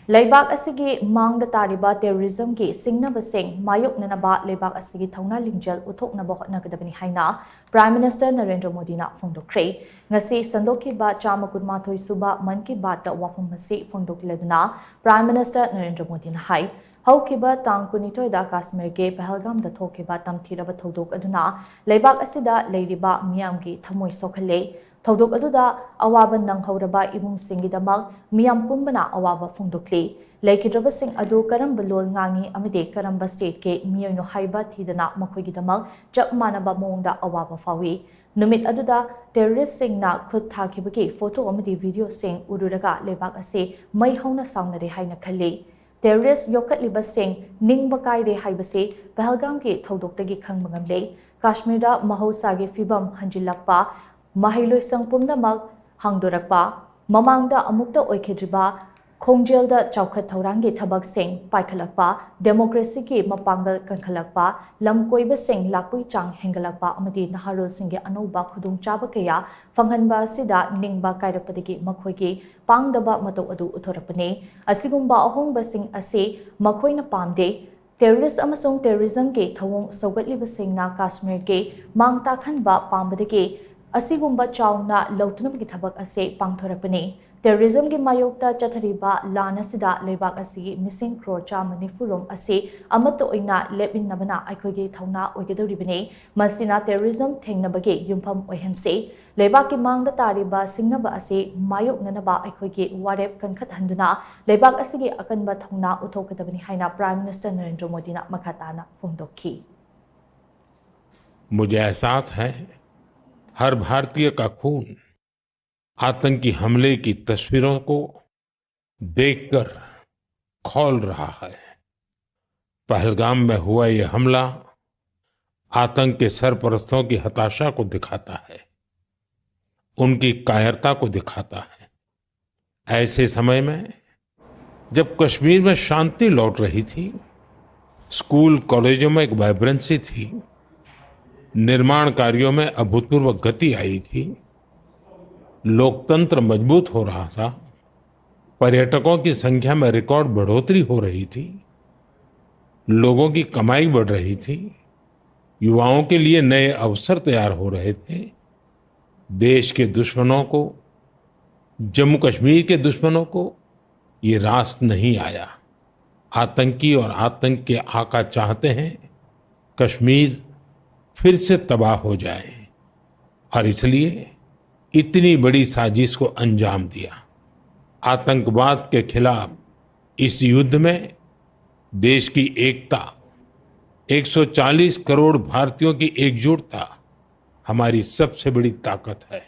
Leibak asigi Maangda Tariba Terrorism ki Singnabasing Mayoknanaba Leibak asigi Thouna Lingjel Uthoknaba Hotnagadabani haina Prime Minister Narendra Modi na phongdokkhre ngasi sandokhiba chamakunmathoi suba man ki baat ta wafam masi phongdokleduna Prime Minister Narendra Modi na hai haukiba tang kunithoi da Kashmir ke Pahalgam da thokiba tamthiraba thodok aduna Leibak asida leiriba miyam ki thamoi sokhale Thodok aduda awaba nanghauraba imung singidamak miyam pumbana awaba phongdokli lekidraba sing adu karamba lol ngangi amide karamba state ke miyono haiba thidana makhoigidamak chap manaba mongda awaba fawi numit aduda terrorist singna khut thakibagi photo amidi video sing ururaga lebak ase mai hauna saunare haina khali terrorist yokatliba sing ningba kaide haibase Pahalgam ke thodoktagi khangmangamle Kashmir da mahausa ge fibam hanjilakpa Mahiloi sangpumdamak hangdorakpa Maangda amukta oikhedriba Khongjel da chawkhat thaurangi thabak sing paikhalakpa democracy ki mapangal kankhalakpa lamkoiba sing lakpui chang hengalakpa amadi naharol singge anoba khudung chaba kaya phanghanba sida ningba kairapadagi makhoigi pangdaba mato adu uthorakpane asigumba ahongba sing ase makhoina pamde terrorist amasung terrorism ke thawong sogatliba singna Kashmir ke mangta khanba pambadagi Asigumba chauna lautunabagi thabak ase pangthorakpani terrorism gi mayokta chathariba lana sida leibak asigi missing crore manipurom ase amato oina lebinnabana aikhogi thauna oigedoribani masina terrorism thengnabagi yumpham oihanse leibak ki maangda tariba singnaba ase mayoknanaba aikhogi warep kankhat handuna leibak asigi akanba thauna uthokadabani haina Prime Minister Narendra Modi na makhatana phongdokhi मुझे एहसास है हर भारतीय का खून आतंकी हमले की तस्वीरों को देखकर खौल रहा है। पहलगाम में हुआ ये हमला आतंक के सरपरस्तों की हताशा को दिखाता है, उनकी कायरता को दिखाता है। ऐसे समय में जब कश्मीर में शांति लौट रही थी, स्कूल कॉलेजों में एक वाइब्रेंसी थी, निर्माण कार्यों में अभूतपूर्व गति आई थी, लोकतंत्र मजबूत हो रहा था, पर्यटकों की संख्या में रिकॉर्ड बढ़ोतरी हो रही थी, लोगों की कमाई बढ़ रही थी, युवाओं के लिए नए अवसर तैयार हो रहे थे। देश के दुश्मनों को, जम्मू कश्मीर के दुश्मनों को ये रास नहीं आया। आतंकी और आतंक के आका चाहते हैं कश्मीर फिर से तबाह हो जाए और इसलिए इतनी बड़ी साजिश को अंजाम दिया। आतंकवाद के खिलाफ इस युद्ध में देश की एकता, 140 करोड़ भारतीयों की एकजुटता हमारी सबसे बड़ी ताकत है।